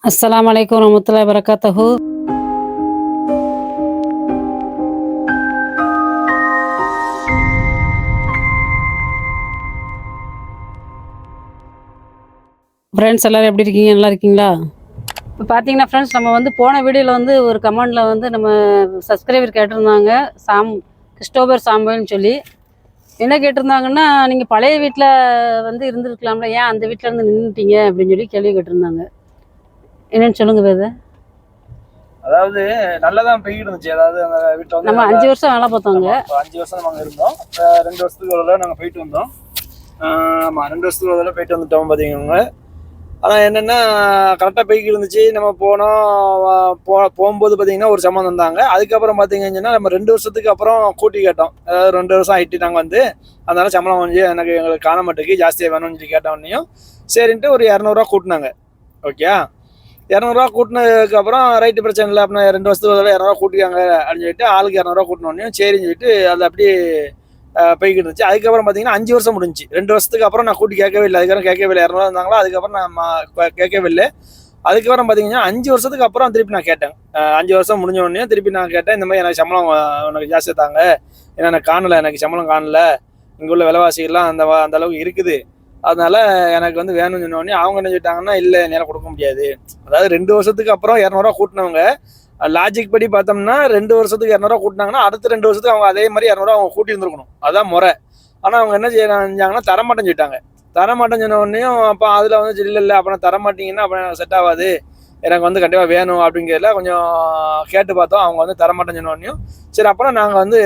அஸ்ஸலாமு அலைக்கும் வரஹ்மத்துல்லாஹி வபரகாத்துஹு. ஃப்ரெண்ட்ஸ் எல்லாரும் எப்படி இருக்கீங்க? நல்லா இருக்கீங்களா? இப்போ பார்த்தீங்கன்னா ஃப்ரெண்ட்ஸ், நம்ம போன வீடியோவில் ஒரு கமெண்டில் நம்ம சப்ஸ்கிரைபர் கேட்டிருந்தாங்க. கிறிஸ்டோபர் சாம்பல்னு சொல்லி என்ன கேட்டிருந்தாங்கன்னா, நீங்கள் பழைய வீட்டில் இருந்திருக்கலாம்ல, ஏன் அந்த வீட்டில் இருந்து நின்றுட்டீங்க அப்படின்னு சொல்லி கேள்வி கேட்டிருந்தாங்க. என்னன்னு சொல்லுங்க வேத. அதாவது நல்லதான் பெய்கிட்டு இருந்துச்சு. அதாவது அந்த வீட்டில் நம்ம 5 வருஷம் வேலை பார்த்தோங்க. 5 வருஷம் நாங்கள் இருந்தோம். 2 வருஷத்துக்கு ஒரு தடவை நாங்கள் போயிட்டு வந்தோம். ஆமாம், 2 வருஷத்துக்கு ஒரு தடவை போயிட்டு வந்துட்டோம் பார்த்தீங்க. ஆனால் என்னென்னா கரெக்டாக பெய்கிட்டு இருந்துச்சு. நம்ம போகும்போது பார்த்தீங்கன்னா ஒரு சம்மந்தம் வந்தாங்க. அதுக்கப்புறம் பார்த்தீங்கன்னா நம்ம 2 வருஷத்துக்கு அப்புறம் கூட்டி கேட்டோம். அதாவது 2 வருஷம் ஆகிட்டு நாங்கள் அதனால சம்பளம் கொஞ்சம் எங்களுக்கு காண மாட்டேக்கு ஜாஸ்தியாக வேணும்னு சொல்லி கேட்டோன்னையும் சரின்ட்டு ஒரு 200 கூட்டினாங்க. ஓகே, 200 கூட்டினதுக்கு அப்புறம் ரைட்டு பிரச்சனை இல்லை, அப்படின்னா 2 வருஷத்துக்கு ஒரு 200 கூட்டிக்காங்க அப்படின்னு சொல்லிட்டு ஆளுக்கு 200 கூட்டினோடனே சரின்னு சொல்லிட்டு அது அப்படியே போய்கிட்டு இருந்துச்சு. அதுக்கப்புறம் பார்த்தீங்கன்னா 5 வருஷம் முடிஞ்சு. 2 வருஷத்துக்கு அப்புறம் நான் கூட்டி கேட்கவே இல்லை. அதுக்கப்புறம் கேட்கவே இல்லை. 200 இருந்தாங்களோ அதுக்கப்புறம் நான் கேட்கவே இல்லை. அதுக்கப்புறம் பார்த்தீங்கன்னா 5 வருஷத்துக்கு அப்புறம் திருப்பி நான் கேட்டேன். 5 வருஷம் முடிஞ்ச உடனே திருப்பி நான் கேட்டேன், இந்த மாதிரி எனக்கு சம்பளம் உனக்கு ஜாஸ்தியாக தாங்க, ஏன்னா எனக்கு காணலை, எனக்கு சம்பளம் காணலை, இங்கே உள்ள விலைவாசிகள்லாம் அந்த அளவுக்கு இருக்குது, அதனால எனக்கு வேணும்னு சொன்னோடனே அவங்க என்ன சொல்லிட்டாங்கன்னா, இல்லை என்னால் கொடுக்க முடியாது. அதாவது 2 வருஷத்துக்கு அப்புறம் 200 கூட்டினவங்க லாஜிக் படி பார்த்தோம்னா 2 வருஷத்துக்கு 200 கூட்டினாங்கன்னா அடுத்த 2 வருஷத்துக்கு அவங்க அதே மாதிரி 200 அவங்க கூட்டி இருந்திருக்கணும். அதான் முறை. ஆனால் அவங்க என்ன செஞ்சாங்கன்னா தரமாட்டேன்னு சொல்லிட்டாங்க. தரமாட்டேன்னு சொன்ன உடனேயும் அப்போ அதில் சரி இல்லை அப்போ நான் தரமாட்டீங்கன்னா அப்போ எனக்கு செட் ஆகாது, எனக்கு கண்டிப்பாக வேணும் அப்படிங்கிறதுல கொஞ்சம் கேட்டு பார்த்தோம். அவங்க தரமாட்டேன்னு சொன்ன உடனேயும் சரி அப்புறம் நாங்கள்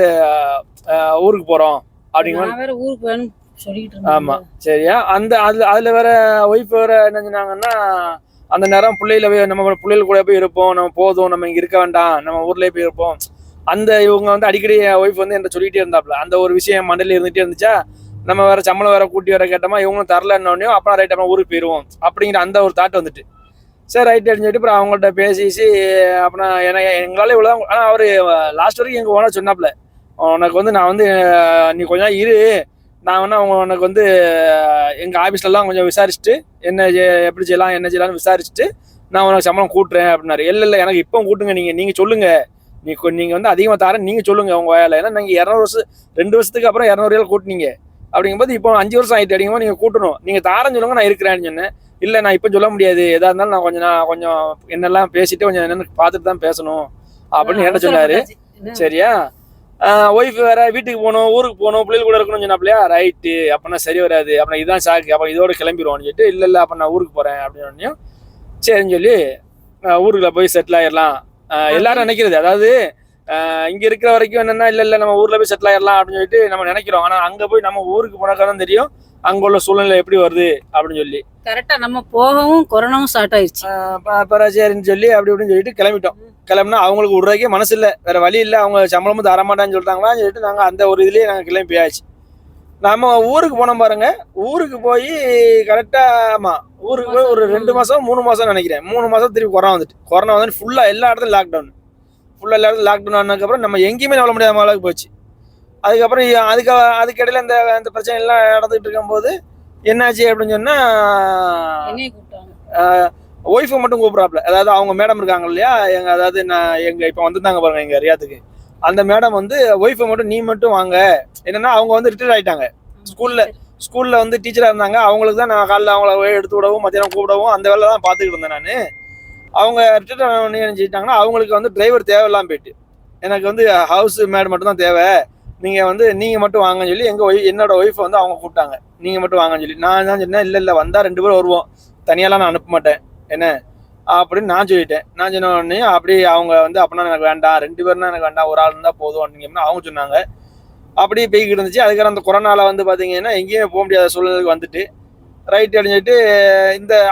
ஊருக்கு போகிறோம் அப்படிங்கிற ஊருக்கு வேணும் சொல்லிட்டு. ஆமாம், சரியா. அதில் வேற ஒய்ஃப் வேற என்ன சொன்னாங்கன்னா, அந்த நேரம் நம்ம பிள்ளைகள் கூட போய் இருப்போம், நம்ம போதும், நம்ம இங்கே இருக்க வேண்டாம், நம்ம ஊர்லேயே போய் இருப்போம். இவங்க அடிக்கடி ஒய்ஃப் என்கிட்ட சொல்லிகிட்டே இருந்தாப்புல. அந்த ஒரு விஷயம் மண்டல இருந்துகிட்டே இருந்துச்சா, நம்ம வேற சம்பளம் வேற கூட்டி வேற கேட்டோமா, இவங்களும் தரலன்னொடனே அப்புறம் ரைட் அப்புறம் ஊருக்கு போயிடுவோம் அப்படிங்கிற அந்த ஒரு தாட் வந்துட்டு சரி ரைட் அப்படின்னு சொல்லிட்டு அப்புறம் அவங்கள்ட்ட பேசி அப்புறம் எங்களால் இவ்வளோ. ஆனால் அவர் லாஸ்ட் வரைக்கும் எங்கள் ஓனர் சொன்னாப்புல, உனக்கு நான் நீ கொஞ்சம் இரு, நான் உனக்கு எங்கள் ஆஃபீஸ்லலாம் கொஞ்சம் விசாரிச்சுட்டு எப்படி செய்யலாம் என்ன செய்யலாம்னு விசாரிச்சுட்டு நான் உனக்கு சம்பளம் கூட்டுறேன் அப்படின்னாரு. இல்லை எனக்கு இப்போ கூட்டுங்க, நீங்கள் சொல்லுங்கள், நீங்கள் அதிகமாக தரேன் நீங்கள் சொல்லுங்கள் உங்கள் வேலை. ஏன்னா நீங்கள் 200 வருஷம் 2 வருஷத்துக்கு அப்புறம் 200 கூட்டினீங்க அப்படிங்கும்போது இப்போ 5 வருஷம் ஆகிட்டு அப்படிங்கும்போது நீங்கள் கூட்டணும், நீங்கள் தாரன்னு சொல்லுங்க, நான் இருக்கிறேன்னு சொன்னேன். இல்லை நான் இப்போ சொல்ல முடியாது, எதாக இருந்தாலும் நான் கொஞ்சம் என்னெல்லாம் பேசிட்டு கொஞ்சம் என்னென்னு பார்த்துட்டு தான் பேசணும் அப்படின்னு என்கிட்ட சொன்னார். சரியா, ஒய்ஃப் வேற வீட்டுக்கு போகணும், ஊருக்கு போகணும், பிள்ளைகள் கூட இருக்கணும்னு சொன்னாப்லையா. ரைட்டு, அப்போனா சரி வராது, அப்புறம் இதுதான் சாக்கு, அப்புறம் இதோட கிளம்பிடுவோம்னு சொல்லிட்டு இல்லை அப்போ நான் ஊருக்கு போகிறேன் அப்படின்னு சரின்னு சொல்லி ஊருக்குள்ள போய் செட்டில் ஆயிடலாம் எல்லாரும் நினைக்கிறது. அதாவது இங்கே இருக்கிற வரைக்கும் என்னென்னா இல்லை நம்ம ஊரில் போய் செட்டில் ஆயிடலாம் அப்படின்னு சொல்லிட்டு நம்ம நினைக்கிறோம். ஆனால் அங்கே போய் நம்ம ஊருக்கு போனக்காதான் தெரியும் அங்கே உள்ள சூழ்நிலை எப்படி வருது அப்படின்னு சொல்லி. கரெக்டாக நம்ம போகவும் கொரோனாவும் ஸ்டார்ட் ஆயிடுச்சு. சரின்னு சொல்லி அப்படி இப்படின்னு சொல்லிட்டு கிளம்பிட்டோம். கிளம்புனா அவங்களுக்கு விடுறதுக்கே மனசு இல்லை, வேற வழி இல்லை, அவங்க சம்பளமும் தரமாட்டான்னு சொல்லிட்டாங்களான்னு சொல்லிட்டு நாங்கள் அந்த ஒரு இதுலேயே நாங்கள் கிளம்பி போயாச்சு. நம்ம ஊருக்கு போனோம் பாருங்க. ஊருக்கு போய் கரெக்டாக ஆமாம், ஊருக்கு போய் ஒரு 2 மாதம் 3 மாதம் நினைக்கிறேன். 3 மாதம் திருப்பி கொரோனா வந்துட்டு ஃபுல்லாக எல்லா இடத்துலையும் லாக்டவுன். ஃபுல்லாக எல்லா இடத்துலையும் லாக்டவுன் ஆனதுக்கப்புறம் நம்ம எங்கேயுமே நவள முடியாத அளவுக்கு போச்சு. அதுக்கப்புறம் அதுக்கிடையில் அந்த பிரச்சனை எல்லாம் நடந்துகிட்டு இருக்கும்போது என்னாச்சு அப்படின்னு சொன்னால் ஒய்ஃபை மட்டும் கூப்பிட்றாப்புல. அதாவது அவங்க மேடம் இருக்காங்க இல்லையா, அதாவது இப்போ வந்திருந்தாங்க பாருங்க எங்கள் ரியாத்துக்கு. அந்த மேடம் ஒய்ஃபை மட்டும் நீ மட்டும் வாங்க, என்னன்னா அவங்க ரிட்டையர் ஆகிட்டாங்க. ஸ்கூலில் டீச்சராக இருந்தாங்க. அவங்களுக்கு தான் நான் காலையில் அவங்கள எடுத்து விடவும் மத்தியானம் கூப்பிடவும் அந்த வேலை தான் பார்த்துக்கிட்டு இருந்தேன் நான். அவங்க ரிட்டையர் ஆனவொடனே நினச்சிட்டாங்கன்னா அவங்களுக்கு டிரைவர் தேவையில்லாமல் போயிட்டு, எனக்கு ஹவுஸ் மேட் மட்டும் தான் தேவை, நீங்கள் மட்டும் வாங்கன்னு சொல்லி என்னோட ஒய்ஃபை அவங்க கூப்பிட்டாங்க. நீங்கள் மட்டும் வாங்கன்னு சொல்லி நான் தான் சொன்னேன், இல்லை வந்தால் 2 பேரும் வருவோம், தனியாலாம் நான் அனுப்ப மாட்டேன் என்ன அப்படின்னு நான் சொல்லிட்டேன். நான் சொன்ன உடனே அப்படி அவங்க அப்படின்னா எனக்கு வேண்டாம், 2 பேர்னா எனக்கு வேண்டாம், ஒரு ஆள் இருந்தால் போதும் அப்படிங்கன்னா அவங்க சொன்னாங்க. அப்படி போய்கிட்டு இருந்துச்சு. அதுக்கப்புறம் அந்த கொரோனாவில் பார்த்தீங்கன்னா எங்கேயுமே போக முடியாத சூழ்நிலைக்கு வந்துட்டு ரைட் அடிஞ்சிட்டு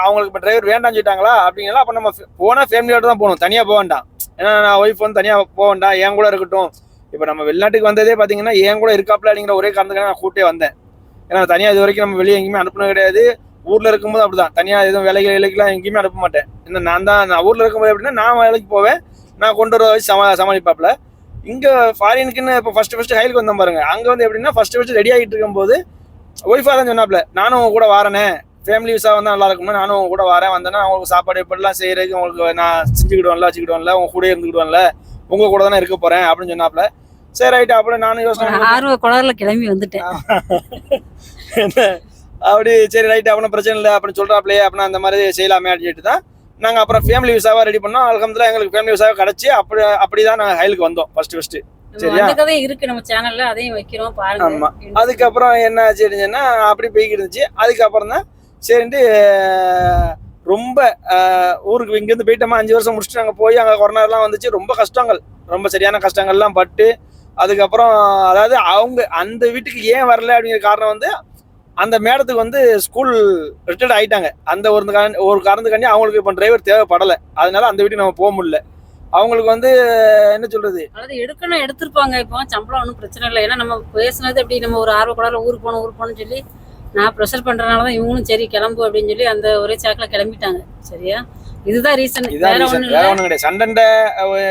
அவங்களுக்கு இப்போ டிரைவர் வேண்டாம்னு சொல்லிட்டாங்களா அப்படிங்களா. அப்போ நம்ம போனால் ஃபேமிலியோட தான் போகணும், தனியாக போக வேண்டாம். ஏன்னா நான் ஒய்ஃப் தனியாக போக வேண்டாம், என் கூட இருக்கட்டும். இப்போ நம்ம வெளிநாட்டுக்கு வந்ததே பார்த்தீங்கன்னா என் கூட இருக்காப்ல அப்படிங்கிற ஒரே காரணத்துக்காக நான் கூட்டே வந்தேன். ஏன்னா தனியாக இது வரைக்கும் நம்ம வெளியே எங்கேயுமே அனுப்புனது கிடையாது. ஊரில் இருக்கும்போது அப்படிதான், தனியாக எதுவும் வேலைக்கெல்லாம் எங்கேயுமே அனுப்ப மாட்டேன். என்ன நான் ஊரில் இருக்கும்போது எப்படின்னா நான் வேலைக்கு போவேன், நான் கொண்டு வர வச்சு சமாளிப்பாப்புல. இங்கே ஃபாரினுக்குன்னு இப்போ ஃபஸ்ட்டு ஹைலுக்கு வந்தோம் பாருங்க. அங்கே எப்படின்னா ஃபஸ்ட்டு ரெடி ஆகிட்டு இருக்கும்போது ஒய்ஃபாக தான் சொன்னாப்புல, நானும் உங்க கூட வாரனே, ஃபேமிலி விசா வந்தால் நல்லா இருக்கும்னா நானும் உங்க கூட வரேன், வந்தேன்னா அவங்களுக்கு சாப்பாடு எப்படிலாம் செய்யறதுக்கு உங்களுக்கு நான் செஞ்சுக்கிடுவேன்ல வச்சுக்கிடுவேன்ல, உங்க கூட இருந்துக்கிடுவேன்ல, உங்க கூட தானே இருக்க போறேன் அப்படின்னு சொன்னாப்ல. சரி ரைட்டு அப்படி நானும் யோசனை ஆர்வ குளர்ல கிளம்பி வந்துட்டேன். அப்படி சரி ரைட்டு அப்படின்னா பிரச்சனை இல்லை அப்படின்னு சொல்றாப்லையே அப்படின்னா அந்த மாதிரி செய்யலாமே அப்படின்னு சொல்லிட்டு தான் நாங்கள் அப்புறம் ஃபேமிலி விசாவா ரெடி பண்ணோம். அல்ஹம்துலில்லாஹ் எங்களுக்கு ஃபேமிலி விசாவை கிடச்சி அப்படிதான் நாங்கள் ஹைலுக்கு வந்தோம் ஃபர்ஸ்ட். சரியா, அந்த கதை இருக்கு நம்ம சேனல்ல, அதையும் வைக்கிறோம் பாருங்க. ஆமா. அதுக்கப்புறம் என்ன ஆச்சு அப்படின்னா அப்படி போய்கிட்டு இருந்துச்சு. அதுக்கப்புறம் தான் சரின்ட்டு ரொம்ப ஊருக்கு இங்கேருந்து போயிட்டோமா 5 வருஷம் முடிச்சுட்டு நாங்கள் போய் அங்கே கொரோனாலாம் வந்துச்சு. ரொம்ப கஷ்டங்கள், ரொம்ப சரியான கஷ்டங்கள்லாம் பட்டு அதுக்கப்புறம் அதாவது அவங்க அந்த வீட்டுக்கு ஏன் வரல அப்படிங்கிற காரணம் வந்து அந்த மேடத்துக்கு வந்து ஸ்கூல் ரிட்டையர்ட் ஆகிட்டாங்க. அந்த ஒரு காரணத்துக்காண்டி அவங்களுக்கு இப்போ டிரைவர் தேவைப்படலை. அதனால அந்த வீட்டுக்கு நம்ம போக முடியல. அவங்களுக்கு வந்து என்ன சொல்றது, அதாவது எடுக்கணும் எடுத்திருப்பாங்க. இப்போ சம்பளம் ஒன்றும் பிரச்சனை இல்லை. ஏன்னா நம்ம பேசுனது எப்படி நம்ம ஒரு ஆர்வக்கூடாது ஊருக்கு போகணும்னு சொல்லி நான் ப்ரெஷர் பண்றதுனால தான் இவங்களும் சரி கிளம்பு அப்படின்னு சொல்லி அந்த ஒரே சாக்கில் கிளம்பிட்டாங்க. சரியா, இதுதான் ரீசன், வேற ஒன்றும் கிடையாது. சண்டை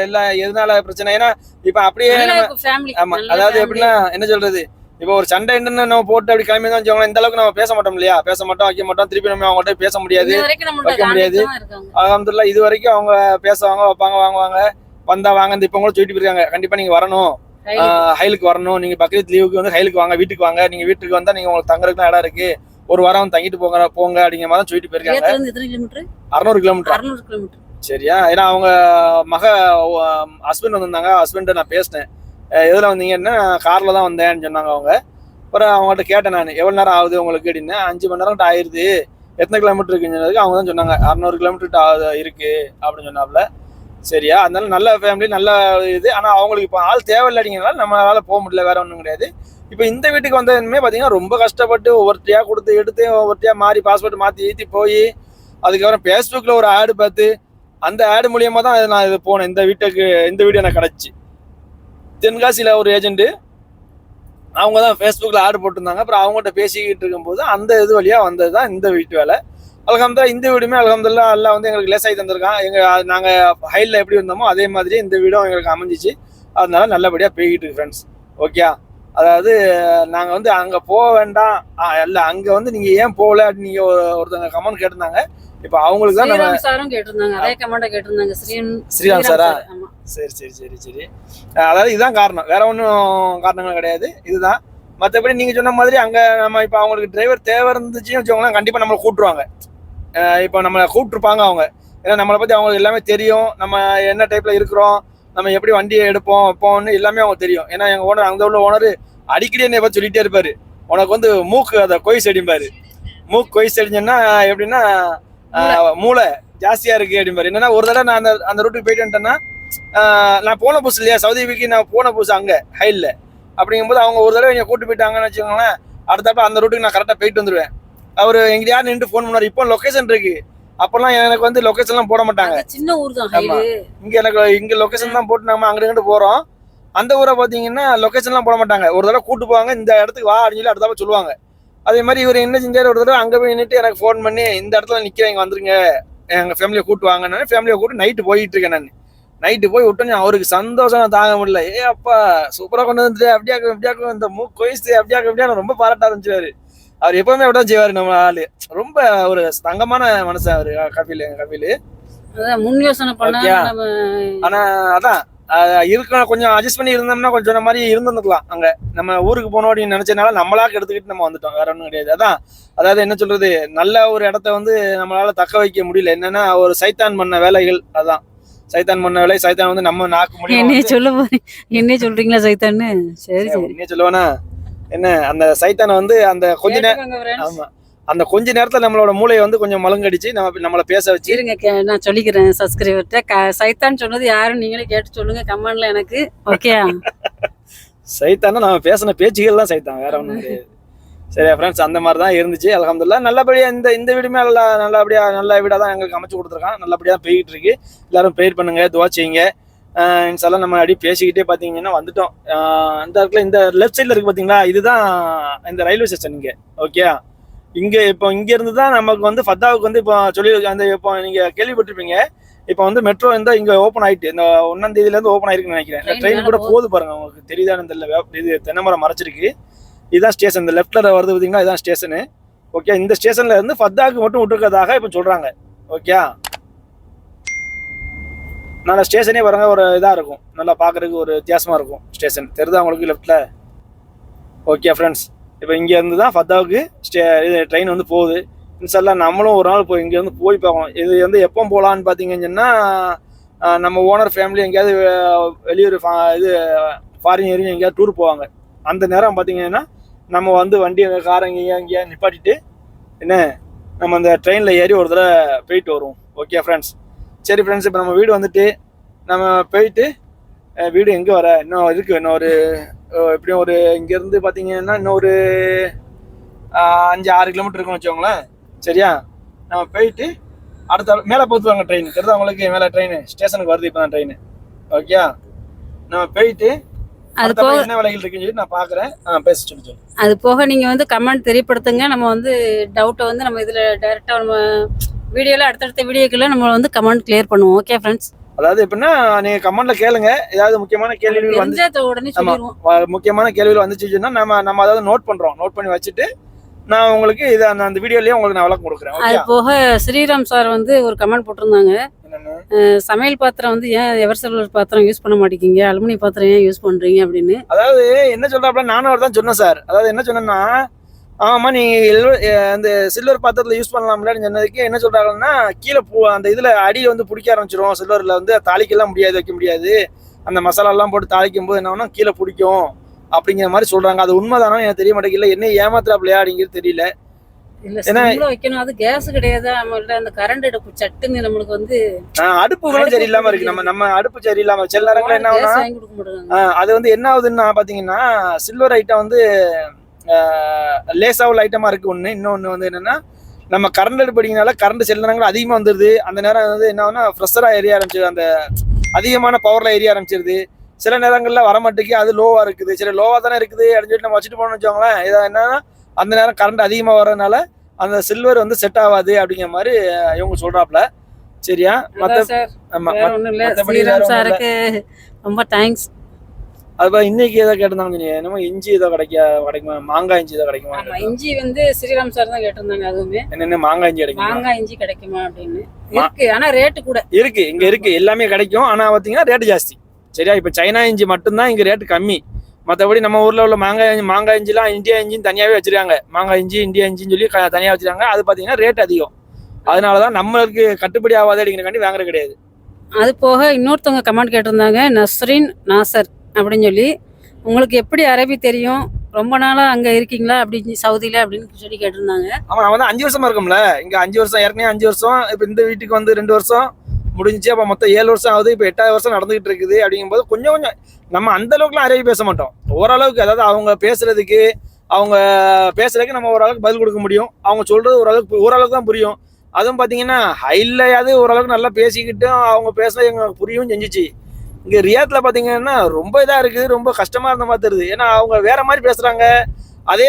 எல்லாம் எதனால பிரச்சனை, ஏன்னா இப்ப அப்படியே ஃபேமிலி. ஆமா, அதாவது எப்படின்னா என்ன சொல்றது, இப்போ ஒரு சண்டை என்னன்னு நம்ம போட்டு அப்படி கிளம்பி தான் வச்சுக்கோங்களேன், இந்த அளவுக்கு நம்ம பேச மாட்டோம் இல்லையா, பேச மாட்டோம் வைக்க மாட்டோம், திருப்பி நம்ம அவங்கள்ட்ட பேச முடியாது வைக்க முடியாது. அல்ஹம்துலில்லாஹ் இது வரைக்கும் அவங்க பேசுவாங்க வைப்பாங்க வாங்குவாங்க, வந்தா வாங்க இப்ப கூட சொல்லிட்டு போயிருக்காங்க கண்டிப்பா நீங்க வரணும், ஹைலுக்கு வரணும், நீங்க பக்ரீத் லீவுக்கு வந்து ஹைலுக்கு வாங்க, வீட்டுக்கு வாங்க, நீங்க வீட்டுக்கு வந்தா நீங்க உங்களுக்கு தங்குறதுக்கு இடம் இருக்கு, ஒரு வாரம் தங்கிட்டு போங்க அப்படிங்கிற மாதிரி சொல்லிட்டு போயிருக்காங்க. 600 கிலோமீட்டர். சரியா, ஏன்னா அவங்க மக ஹஸ்பண்ட் வந்திருந்தாங்க, ஹஸ்பண்ட் நான் பேசினேன், எதில் வந்தீங்கன்னா கார்ல தான் வந்தேன்னு சொன்னாங்க அவங்க. அப்புறம் அவங்கள்ட்ட கேட்டேன் நான் எவ்வளோ நேரம் ஆகுது உங்களுக்கு அப்படின்னு. 5 மணி நேரம் ஆயிடுது, எத்தனை கிலோமீட்டர் இருக்குன்னு சொன்னதுக்கு அவங்க தான் சொன்னாங்க 600 கிலோமீட்டர் இருக்கு அப்படின்னு சொன்னாப்புல. சரியா, அதனால நல்ல ஃபேமிலி நல்ல இது. ஆனால் அவங்களுக்கு இப்போ ஆள் தேவையில்லை அப்படிங்கிறனால நம்மளால போக முடியல, வேற ஒன்றும் கிடையாது. இப்போ இந்த வீட்டுக்கு வந்ததுமே பார்த்தீங்கன்னா ரொம்ப கஷ்டப்பட்டு ஒவ்வொருத்தையா கொடுத்து எடுத்து ஒவ்வொருத்தையா மாறி பாஸ்போர்ட் மாற்றி ஏற்றி போய் அதுக்கப்புறம் ஃபேஸ்புக்கில் ஒரு ஆடு பார்த்து அந்த ஆடு மூலியமா தான் நான் இது போனேன். இந்த வீடு எனக்கு கிடச்சி. தென்காசியில் ஒரு ஏஜென்ட்டு அவங்க தான் ஃபேஸ்புக்கில் ஆடு போட்டிருந்தாங்க. அப்புறம் அவங்ககிட்ட பேசிக்கிட்டு இருக்கும்போது அந்த இது வழியாக வந்தது தான் இந்த வீட்டு வேலை. அல்ஹம்துலில்லாஹ் இந்த வீடுமே அல்ஹம்துலில்லாஹ் அல்லாஹ் வந்து எங்களுக்கு லேசாகி தந்திருக்கான். நாங்கள் ஹைலில் எப்படி இருந்தோமோ அதே மாதிரி இந்த வீடும் எங்களுக்கு அமைஞ்சிச்சு. அதனால நல்லபடியாக போய்கிட்டு இருக்கு ஃப்ரெண்ட்ஸ். ஓகே, அதாவது நாங்கள் வந்து அங்கே போக வேண்டாம் இல்லை, அங்கே வந்து நீங்கள் ஏன் போகல அப்படின்னு நீங்கள் ஒருத்தவங்க கமெண்ட் கேட்டிருந்தாங்க. இப்போ அவங்களுக்கு தான் நம்ம கேட்டிருந்தாங்க, அதே கமெண்ட் கேட்டிருந்தாங்க. ஸ்ரீராம் சாரா? சரி. அதாவது இதுதான் காரணம், வேற ஒன்றும் காரணங்கள் கிடையாது, இதுதான். மற்றபடி நீங்கள் சொன்ன மாதிரி அங்கே நம்ம இப்போ அவங்களுக்கு டிரைவர் தேவை இருந்துச்சுன்னு வச்சுக்கோங்களேன், கண்டிப்பாக நம்மளை கூப்பிட்டுருவாங்க. இப்போ நம்மளை கூப்பிட்டுருப்பாங்க அவங்க, ஏன்னா நம்மளை பற்றி அவங்களுக்கு எல்லாமே தெரியும், நம்ம என்ன டைப்பில் இருக்கிறோம், நம்ம எப்படி வண்டியை எடுப்போம் வைப்போம்னு எல்லாமே அவங்க தெரியும். ஏன்னா எங்கள் ஓனர் அங்கே உள்ள ஓனர் அடிக்கடி என்னை பற்றி சொல்லிகிட்டே இருப்பார், உனக்கு வந்து மூக்கு அதை கொய்ஸ் அடிப்பார். மூக்கு கொய்ஸ் அடிஞ்சேன்னா எப்படின்னா மூளை ஜாஸ்தியாக இருக்குது அப்படிம்பாரு. என்னன்னா ஒரு தடவை நான் அந்த ரூட்டுக்கு போயிட்டு வந்துட்டேன்னா, நான் போன புதுசு இல்லையா, சவுதிக்கு நான் போன புதுசு அங்கே ஹைலில். அப்படிங்கும்போது அவங்க ஒரு தடவை இங்கே கூட்டு போயிட்டாங்கன்னு வச்சுக்கோங்களேன், அடுத்தப்ப அந்த ரூட்டுக்கு நான் கரெக்டாக போயிட்டு வந்துடுவேன். அவர் எங்கேயா நின்று ஃபோன் பண்ணுவார், இப்போ லொக்கேஷன் இருக்கு, அப்போல்லாம் எனக்கு வந்து லொக்கேஷன்லாம் போட மாட்டாங்க. சின்ன ஊர் தான். ஆமாம், இங்கே லொக்கேஷன் தான் போட்டு நம்ம அங்கிட்டு போகிறோம். அந்த ஊரை பார்த்தீங்கன்னா லொக்கேஷன்லாம் போட மாட்டாங்க. ஒரு தடவை கூட்டு போவாங்க, இந்த இடத்துக்கு வா அப்படின்னு சொல்லி அடுத்தப்ப சொல்லுவாங்க. அதே மாதிரி இவர் என்ன செஞ்சார், ஒரு தடவை அங்கே போய் நின்றுட்டு எனக்கு ஃபோன் பண்ணி இந்த இடத்துல நிற்கிறேன், இங்கே வந்துருங்க, எங்கள் ஃபேமிலியை கூட்டு வாங்கன்னு. ஃபேமிலியை கூட்டு நைட்டு போயிட்டு இருக்கேன். நான் நைட்டு போய் விட்டோன்னே அவருக்கு சந்தோஷம் தாங்க முடியல. அப்பா சூப்பராக கொண்டு வந்துட்டு அப்படியாக்கும் இந்த கொய்ஸ் அப்படியாக்கும் ரொம்ப பாராட்ட ஆரம்பிச்சாரு. அவர் எப்பவுமே அப்படிதான் செய்வாரு. நம்ம ஆளு ரொம்ப ஒரு தங்கமான மனுஷன் அவரு. கபில் முன் யோசனை பண்ண. ஆனா அதான் இருக்க கொஞ்சம் அட்ஜஸ்ட் பண்ணி இருந்தோம்னா கொஞ்சம் சொன்ன மாதிரி இருந்துருக்கலாம். அங்க நம்ம ஊருக்கு போனோம் அப்படின்னு நினைச்சதுனால நம்மளாக்கு எடுத்துக்கிட்டு நம்ம வந்துட்டோம், வேற ஒன்றும் கிடையாது. அதாவது என்ன சொல்றது, நல்ல ஒரு இடத்த வந்து நம்மளால தக்க வைக்க முடியல. என்னன்னா ஒரு சைத்தான் பண்ண வேலைகள், அதான் சைத்தான் பண்ண வேலை. சைத்தான் வந்து நம்ம நாக்கு முடியும். என்ன சொல்றீங்களா சைத்தான்னு? சரி என்ன சொல்லுவேன்னா என்ன, அந்த சைத்தானை வந்து அந்த கொஞ்ச நேரம், ஆமா அந்த கொஞ்ச நேரத்துல நம்மளோட மூளையை வந்து கொஞ்சம் மலங்கடிச்சு நம்மளை பேச வச்சு. இருங்க, நான் சொல்லிக்கிறேன் சப்ஸ்கிரைபர்கிட்ட, சைத்தான் சொன்னது யாரும் நீங்களே கேட்டு சொல்லுங்க கமெண்ட்ல எனக்கு. ஓகே, சைத்தானா நம்ம பேசின பேச்சுகள் தான் சைத்தான், வேற ஒன்றும் கிடையாது. சரியா ஃப்ரெண்ட்ஸ், அந்த மாதிரி தான் இருந்துச்சு. அல்ஹம்துலில்லாஹ் நல்லபடியா இந்த வீடுமே நல்லபடியா நல்ல வீடாக தான் எங்களுக்கு அமைச்சு கொடுத்துருக்கான். நல்லபடியா போய்கிட்டு இருக்கு. எல்லாரும் ப்ரேயர் பண்ணுங்க, துவா செய்யுங்க. இன்ஷால்லா நம்ம அப்படி பேசிக்கிட்டே பார்த்தீங்கன்னா வந்துட்டோம். இந்த இடத்துல இந்த லெஃப்ட் சைடில் இருக்கு பார்த்தீங்களா, இதுதான் இந்த ரயில்வே ஸ்டேஷன். இங்கே ஓகே, இங்கே இப்போ இங்கேருந்து தான் நமக்கு வந்து ஃபத்தாவுக்கு வந்து இப்போ சொல்லி அந்த இப்போ நீங்கள் கேள்விப்பட்டிருப்பீங்க, இப்போ வந்து மெட்ரோ இருந்தால் இங்கே ஓப்பன் ஆகிட்டு இந்த 1ஆம் தேதியிலேருந்து ஓப்பன் ஆயிருக்குன்னு நினைக்கிறேன். ட்ரெயின் கூட போகுது பாருங்க, உங்களுக்கு தெரியுதான்னு தெரியல. இது தென்னை மரம் மறைச்சிருக்கு. இதுதான் ஸ்டேஷன். இந்த லெஃப்ட்ல வருது பார்த்தீங்கன்னா, இதுதான் ஸ்டேஷனு. ஓகே, இந்த ஸ்டேஷன்ல இருந்து ஃபத்தாக்கு மட்டும் விட்டுருக்கதாக இப்போ சொல்றாங்க. ஓகே, நல்லா ஸ்டேஷனே பாருங்க, ஒரு இதாக இருக்கும், நல்லா பார்க்கறதுக்கு ஒரு வித்தியாசமாக இருக்கும் ஸ்டேஷன். தெரியுதா உங்களுக்கு லெஃப்டில்? ஓகே ஃப்ரெண்ட்ஸ், இப்போ இங்கேருந்து தான் ஃபத்தாவுக்கு இது ட்ரெயின் வந்து போகுது. இன்ஷால்லா நம்மளும் ஒரு நாள் இங்கேருந்து போய் பார்க்கணும். இது வந்து எப்போ போகலான்னு பார்த்தீங்கன்னு சொன்னால், நம்ம ஓனர் ஃபேமிலி எங்கேயாவது வெளியூர் இது ஃபாரின் ஏரியா எங்கேயாவது டூர் போவாங்க. அந்த நேரம் பார்த்தீங்கன்னா நம்ம வந்து வண்டி காரை எங்கேயா நிப்பாட்டிட்டு என்ன நம்ம அந்த ட்ரெயினில் ஏறி ஒரு தடவை போயிட்டு வருவோம். ஓகே ஃப்ரெண்ட்ஸ், சரி ஃப்ரெண்ட்ஸ், இப்போ நம்ம வீடு வந்துட்டு நம்ம போயிட்டு வீடு எங்கே வர இன்னும் இருக்குது, இன்னும் ஒரு எப்படியும் ஒரு இங்கேருந்து பார்த்தீங்கன்னா இன்னும் ஒரு 5-6 கிலோமீட்டர் இருக்குன்னு வச்சுக்கோங்களேன். சரியா, நம்ம போயிட்டு அடுத்த மேலே போத்துவாங்க ட்ரெயின். தெரியுதா உங்களுக்கு? மேலே ட்ரெயின் ஸ்டேஷனுக்கு வருது இப்போ தான் ட்ரெயின். ஓகே, நம்ம போயிட்டு அது போக என்ன வேலைகள் இருக்குன்னு சொல்லி நான் பார்க்குறேன். பேச சொல்லி அது போக நீங்கள் வந்து கமெண்ட் தெரியப்படுத்துங்க. நம்ம வந்து டவுட்டை வந்து நம்ம இதில் டைரெக்டாக நம்ம வீடியோவில் அடுத்தடுத்த வீடியோக்குள்ள நம்ம வந்து கமெண்ட் கிளியர் பண்ணுவோம். ஓகே ஃப்ரெண்ட்ஸ், அதாவது எப்படின்னா நீங்கள் கமெண்ட்ல கேளுங்க, ஏதாவது முக்கியமான கேள்விகள் வந்து உடனே சொல்லிடுவோம். முக்கியமான கேள்விகள் வந்துச்சுன்னா நம்ம அதாவது நோட் பண்ணி வச்சுட்டு நான் உங்களுக்கு இதை அந்த வீடியோலயே உங்களுக்கு நான் விளக்கம் கொடுக்குறேன். அது போக ஸ்ரீராம் சார் வந்து ஒரு கமெண்ட் போட்டிருந்தாங்க, சமையல் பாத்திரம் வந்து ஏன் எவர்சில்வர் பாத்திரம் யூஸ் பண்ண மாட்டேங்கிங்க, அலுமினிய பாத்திரம் ஏன் யூஸ் பண்றீங்க அப்படின்னு. அதாவது என்ன சொல்றாப்ல, நானும் அவர் தான் சொன்னேன் சார். அதாவது என்ன சொன்னேன்னா, ஆமா நீங்க அந்த சில்வர் பாத்திரத்துல யூஸ் பண்ணலாம்லன்னு சொன்னதுக்கு என்ன சொல்றாங்கன்னா, கீழே அந்த இதுல அடியை வந்து பிடிக்க ஆரம்பிச்சிடும். சில்வர்ல வந்து தாளிக்கலாம் முடியாது, வைக்க முடியாது. அந்த மசாலா எல்லாம் போட்டு தாளிக்கும் போது என்ன கீழே பிடிக்கும் அப்படிங்கிற மாதிரி சொல்றாங்க. அது உண்மைதானோ எனக்கு தெரிய மாட்டேங்கல, என்ன ஏமாத்துறாப்லையா அப்படிங்கிறது தெரியல. வைக்கணும், அது கேஸ் கிடையாது நம்மள்ட்ட, அந்த கரண்ட் அடுப்பு சட்டுன்னு நம்மளுக்கு வந்து அடுப்புகளும் சரியில்லாம இருக்கு. நம்ம அடுப்பு சரியில்லாம சில நேரங்கள் என்ன ஆகுதுன்னா, அது வந்து என்ன ஆகுதுன்னா பாத்தீங்கன்னா, சில்வர் ஐட்டம் வந்து லேசாவுள்ள ஐட்டமா இருக்கு ஒண்ணு. இன்னொன்னு வந்து என்னன்னா, நம்ம கரண்ட் அடுப்பு அடிக்கிறதுனால கரண்ட் சில நேரங்கள் அதிகமா வந்துருது. அந்த நேரம் வந்து என்ன ஆகுதுன்னா ஃப்ரெஷரா எரிய ஆரம்பிச்சிருது, அந்த அதிகமான பவர்ல எரிய ஆரம்பிச்சிருது. சில நேரங்கள்ல வரமாட்டேக்கு, அது லோவா இருக்குது. சரி லோவா தானே இருக்குது அப்படின்னு சொல்லிட்டு நம்ம வச்சுட்டு போனோம்னு வச்சுக்கோங்களேன். இதை என்னன்னா அந்த நேரம் கரண்ட் அதிகமா வர்றதுனால அந்த சில்வர் வந்து செட் ஆகாது அப்படிங்கிற மாதிரி இவங்க சொல்றாப்ல. சரியா, ரொம்ப தேங்க்ஸ். அதுபோல இன்னைக்கு ஏதோ கேட்டிருந்தாங்க, என்னமோ இஞ்சி ஏதோ கிடைக்குமா, மாங்காய் இஞ்சி ஏதோ கிடைக்குமா? இஞ்சி வந்து ஸ்ரீராம் சார் தான் கேட்டிருந்தாங்க. அதுவுமே என்னென்ன மாங்காய் இஞ்சி கிடைக்கும், மாங்காய் இஞ்சி கிடைக்குமா அப்படின்னு இருக்கு. ஆனா ரேட்டு கூட இருக்கு, இங்க இருக்கு, எல்லாமே கிடைக்கும். ஆனா பாத்தீங்கன்னா ரேட்டு ஜாஸ்தி. சரியா, இப்ப சைனா இஞ்சி மட்டும்தான் இங்க ரேட்டு கம்மி. மற்றபடி நம்ம ஊர்ல உள்ள மாங்காய் இஞ்சிலாம் இந்தியா இஞ்சின்னு தனியாவே வச்சிருக்காங்க. மாங்காய் இஞ்சி இந்தியா இஞ்சின்னு சொல்லி தனியா வச்சிருக்காங்க. அது பாத்தீங்கன்னா ரேட் அதிகம். அதனாலதான் நம்மளுக்கு கட்டுப்படி ஆகாது அப்படிங்கிறக்காண்டி வாங்குறது கிடையாது. அது போக இன்னொருத்தவங்க கமெண்ட் கேட்டிருந்தாங்க, நஸ்ரீன் நாசர் அப்படின்னு சொல்லி, உங்களுக்கு எப்படி அரபி தெரியும், ரொம்ப நாளா அங்க இருக்கீங்களா அப்படின்னு சவுதியில அப்படின்னு சொல்லி கேட்டிருந்தாங்க. ஆமா, நான் வந்து 5 வருஷமா இருக்கோம்ல இங்க. 5 வருஷம் ஏற்கனவே 5 வருஷம். இப்ப இந்த வீட்டுக்கு வந்து 2 வருஷம் முடிஞ்சு. அப்ப மொத்தம் 7 வருஷம் ஆகுது. இப்ப 8வது வருஷம் நடந்துகிட்டு இருக்குது. அப்படிங்கும்போது கொஞ்சம் நம்ம அந்த அளவுக்குலாம் அரபி பேச மாட்டோம். ஓரளவுக்கு, அதாவது அவங்க பேசுறதுக்கு நம்ம ஓரளவுக்கு பதில் கொடுக்க முடியும். அவங்க சொல்றது ஓரளவுக்கு தான் புரியும். அதுவும் பாத்தீங்கன்னா ஹைலையாவது ஓரளவுக்கு நல்லா பேசிக்கிட்டும் அவங்க பேசுறது எங்களுக்கு புரியவும் செஞ்சிச்சு. இங்க ரியாத்ல பாத்தீங்கன்னா ரொம்ப இதா இருக்குது, ரொம்ப கஷ்டமா இருந்த மாதிரி தெரியுது. ஏன்னா அவங்க வேற மாதிரி பேசுறாங்க. அதே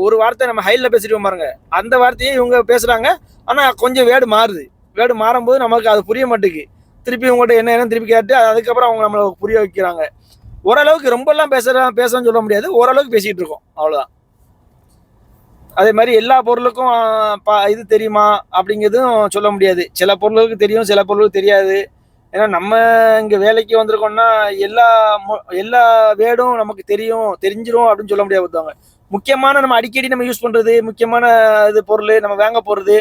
ஒரு வார்த்தை நம்ம ஹைல பேசிட்டு பாருங்க, அந்த வார்த்தையே இவங்க பேசுறாங்க. ஆனா கொஞ்சம் வேர்டு மாறுது. வேர்டு மாறும்போது நமக்கு அது புரிய மாட்டேங்குது. திருப்பி உங்கள்கிட்ட என்ன திருப்பி கேட்டு அதுக்கப்புறம் அவங்க நம்மளை புரிய வைக்கிறாங்க. ஓரளவுக்கு ரொம்ப எல்லாம் பேசணும்னு சொல்ல முடியாது, ஓரளவுக்கு பேசிட்டு இருக்கோம், அவ்வளவுதான். அதே மாதிரி எல்லா பொருளுக்கும் இது தெரியுமா அப்படிங்கிறதும் சொல்ல முடியாது. சில பொருளுக்கு தெரியும், சில பொருளுக்கு தெரியாது. ஏன்னா நம்ம இங்க வேலைக்கு வந்திருக்கோம்னா எல்லா வேர்டும் நமக்கு தெரிஞ்சிரும் அப்படின்னு சொல்ல முடியாது. ஒருத்தவங்க முக்கியமான நம்ம அடிக்கடி நம்ம யூஸ் பண்றது, முக்கியமான இது பொருள் நம்ம வாங்க போறது,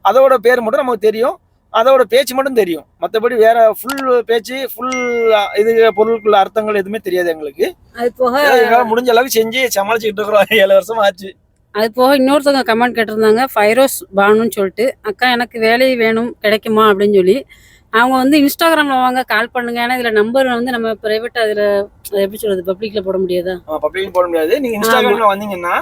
அதோட பேர் மட்டும் நமக்கு தெரியும், அதோட பேச்சு மட்டும் தெரியும். மற்றபடி வேற ஃபுல் பேச்சு, ஃபுல் இது பொருளுக்குள்ள அர்த்தங்கள் எதுவுமே தெரியாது எங்களுக்கு. அது போக முடிஞ்ச அளவுக்கு செஞ்சு சமாளிச்சுக்கிட்டு இருக்கிறோம். 7 வருஷம் ஆச்சு. அது போக இன்னொருத்தவங்க கமெண்ட் கேட்டிருந்தாங்க, ஃபைரோஸ் பானுன்னு சொல்லிட்டு, அக்கா எனக்கு வேலை வேணும் கிடைக்குமா அப்படின்னு சொல்லி. அவங்க வந்து இன்ஸ்டாகிராம்ல வாங்க கால் பண்ணுங்க. ஏன்னா இதுல நம்பர் வந்து நம்ம பிரைவேட், அதுல எப்படி சொல்றது, பப்ளிக்ல போட முடியாதா? பப்ளிக்ல போட முடியாது. நீங்க இன்ஸ்டாகிராம்ல வந்தீங்கன்னா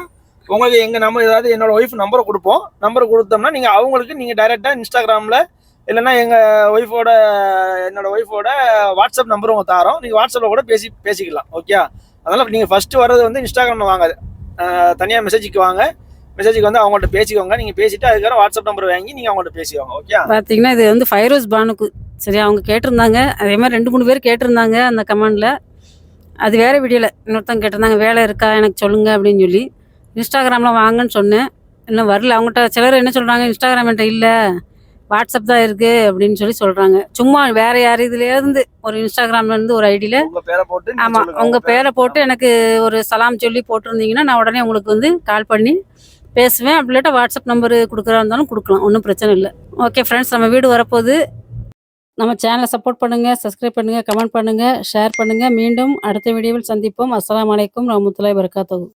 உங்களுக்கு எங்க நம்பர், ஏதாவது என்னோட ஒய்ஃப் நம்பரை கொடுப்போம். நம்பரை கொடுத்தோம்னா நீங்க அவங்களுக்கு நீங்க டைரக்டா இன்ஸ்டாகிராம்ல இல்லைன்னா என்னோட ஒய்ஃபோட வாட்ஸ்அப் நம்பர் உங்க தாரோம். நீங்க வாட்ஸ்அப்ல கூட பேசிக்கலாம். ஓகே, அதனால நீங்க ஃபர்ஸ்ட் வர்றது வந்து இன்ஸ்டாகிராம்ல வாங்க, தனியா மெசேஜுக்கு வாங்க. மெசேஜுக்கு வந்து அவங்கள்ட்ட பேசிக்கோங்க. நீங்க பேசிட்டு அதுக்கப்புறம் வாட்ஸ்அப் நம்பர் வாங்கி நீங்க அவங்கள்ட்ட பேசிக்கோங்க. ஓகே, பாத்தீங்கன்னா இது வந்து ஃபைரோஸ் பானுக்கு சரி அவங்க கேட்டிருந்தாங்க. அதே மாதிரி 2-3 பேர் கேட்டிருந்தாங்க அந்த கமெண்ட்ல. அது வேற வீடியோல இன்னொருத்தவங்க கேட்டிருந்தாங்க, வேலை இருக்கா எனக்கு சொல்லுங்க அப்படின்னு சொல்லி. இன்ஸ்டாகிராம்ல வாங்கன்னு சொன்னேன். இன்னும் வரல. அவங்ககிட்ட சிலர் என்ன சொல்கிறாங்க, இன்ஸ்டாகிராம் என்கிட்ட இல்லை, வாட்ஸ்அப் தான் இருக்குது அப்படின்னு சொல்லி சொல்கிறாங்க. சும்மா வேறு யார் இதுலேருந்து ஒரு இன்ஸ்டாகிராம்லேருந்து ஒரு ஐடியில் உங்க பேரை போட்டு நீங்க ஆமாம் சொல்லுங்க. உங்கள் பேரை போட்டு எனக்கு ஒரு சலாம் சொல்லி போட்டிருந்தீங்கன்னா நான் உடனே உங்களுக்கு வந்து கால் பண்ணி பேசுவேன். அப்படி இல்லாட்டா வாட்ஸ்அப் நம்பரு கொடுக்குறா இருந்தாலும் கொடுக்கலாம், ஒன்றும் பிரச்சனை இல்லை. ஓகே ஃப்ரெண்ட்ஸ், நம்ம வீடு வரப்போகுது. நம்ம சேனலை சப்போர்ட் பண்ணுங்கள், சப்ஸ்கிரைப் பண்ணுங்கள், கமெண்ட் பண்ணுங்கள், ஷேர் பண்ணுங்கள். மீண்டும் அடுத்த வீடியோவில் சந்திப்போம். அஸ்ஸலாமு அலைக்கும் வரஹ்மத்துல்லாஹி வபரகாத்துஹு.